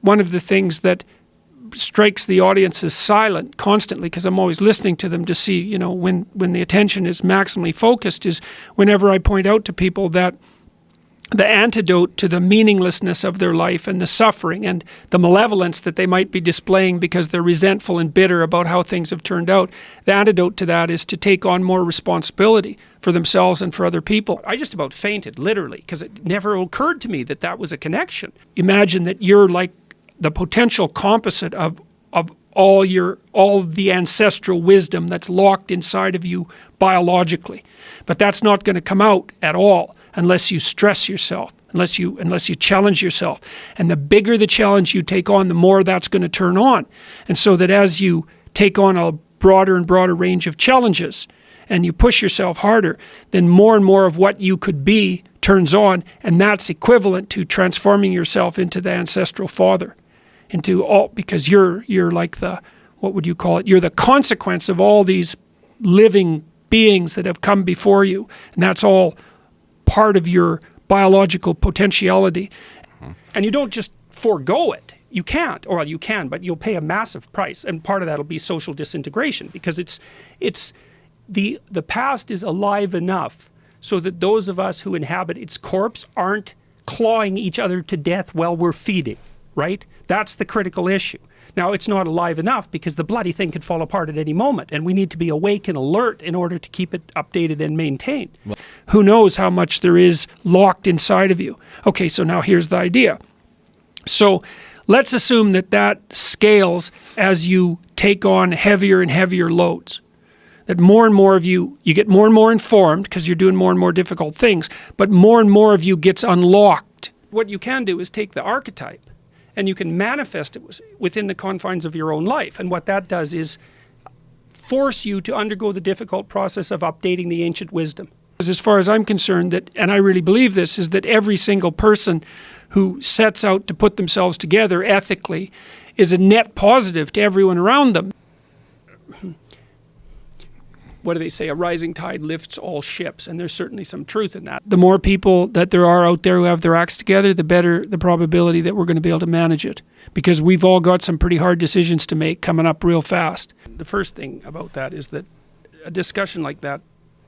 one of the things that strikes the audience as silent constantly, because I'm always listening to them to see, you know, when the attention is maximally focused, is whenever I point out to people that the antidote to the meaninglessness of their life and the suffering and the malevolence that they might be displaying because they're resentful and bitter about how things have turned out, the antidote to that is to take on more responsibility for themselves and for other people. I just about fainted, literally, because it never occurred to me that that was a connection. Imagine that you're like the potential composite of all the ancestral wisdom that's locked inside of you biologically. But that's not going to come out at all unless you stress yourself, unless you challenge yourself. And the bigger the challenge you take on, the more that's going to turn on. And so that as you take on a broader and broader range of challenges and you push yourself harder, then more and more of what you could be turns on, and that's equivalent to transforming yourself into the ancestral father. Because you're like the, what would you call it? You're the consequence of all these living beings that have come before you. And that's all part of your biological potentiality. Mm-hmm. And you don't just forego it. You can't, or you can, but you'll pay a massive price. And part of that will be social disintegration, because it's the past is alive enough so that those of us who inhabit its corpse aren't clawing each other to death while we're feeding. Right? That's the critical issue. Now, it's not alive enough because the bloody thing could fall apart at any moment, and we need to be awake and alert in order to keep it updated and maintained. Well, who knows how much there is locked inside of you? Okay, so now here's the idea. So let's assume that scales as you take on heavier and heavier loads. That more and more of you get more and more informed because you're doing more and more difficult things, but more and more of you gets unlocked. What you can do is take the archetype, and you can manifest it within the confines of your own life. And what that does is force you to undergo the difficult process of updating the ancient wisdom. As far as I'm concerned, and I really believe this, is that every single person who sets out to put themselves together ethically is a net positive to everyone around them. What do they say? A rising tide lifts all ships, and there's certainly some truth in that. The more people that there are out there who have their acts together, the better the probability that we're going to be able to manage it, because we've all got some pretty hard decisions to make coming up real fast. The first thing about that is that a discussion like that,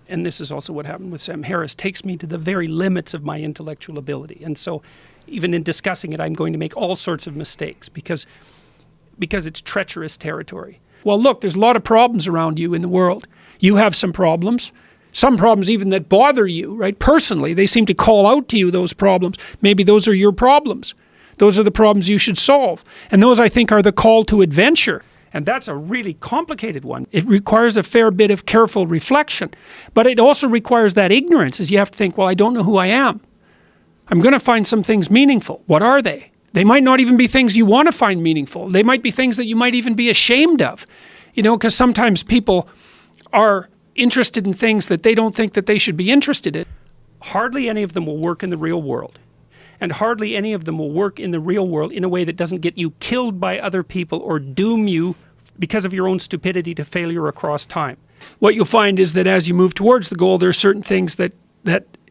and this is also what happened with Sam Harris, takes me to the very limits of my intellectual ability. And so even in discussing it, I'm going to make all sorts of mistakes because it's treacherous territory. Well, look, there's a lot of problems around you in the world. You have some problems even that bother you, right? Personally, they seem to call out to you those problems. Maybe those are your problems. Those are the problems you should solve. And those, I think, are the call to adventure. And that's a really complicated one. It requires a fair bit of careful reflection. But it also requires that ignorance, as you have to think, well, I don't know who I am. I'm going to find some things meaningful. What are they? They might not even be things you want to find meaningful. They might be things that you might even be ashamed of. You know, because sometimes people are interested in things that they don't think that they should be interested in. Hardly any of them will work in the real world. And hardly any of them will work in the real world in a way that doesn't get you killed by other people or doom you because of your own stupidity to failure across time. What you'll find is that as you move towards the goal, there are certain things that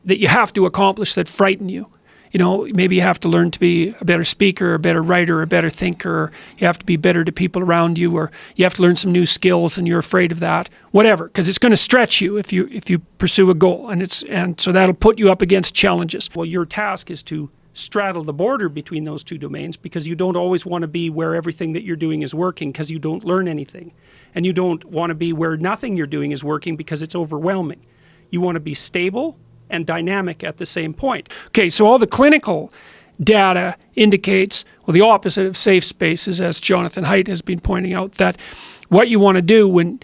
you have to accomplish that frighten you. You know, maybe you have to learn to be a better speaker, a better writer, a better thinker, or you have to be better to people around you, or you have to learn some new skills and you're afraid of that, whatever, because it's going to stretch you if you pursue a goal, and so that'll put you up against challenges. Well, your task is to straddle the border between those two domains, because you don't always want to be where everything that you're doing is working because you don't learn anything, and you don't want to be where nothing you're doing is working because it's overwhelming. You want to be stable and dynamic at the same point. Okay, so all the clinical data indicates, well, the opposite of safe spaces, as Jonathan Haidt has been pointing out, that what you want to do when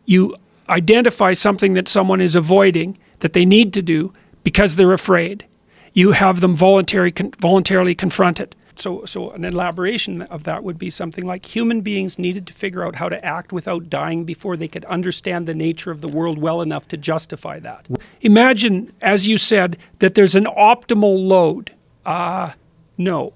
you identify something that someone is avoiding that they need to do because they're afraid, you have them voluntarily confront it. So an elaboration of that would be something like, human beings needed to figure out how to act without dying before they could understand the nature of the world well enough to justify that. Imagine, as you said, that there's an optimal load. No.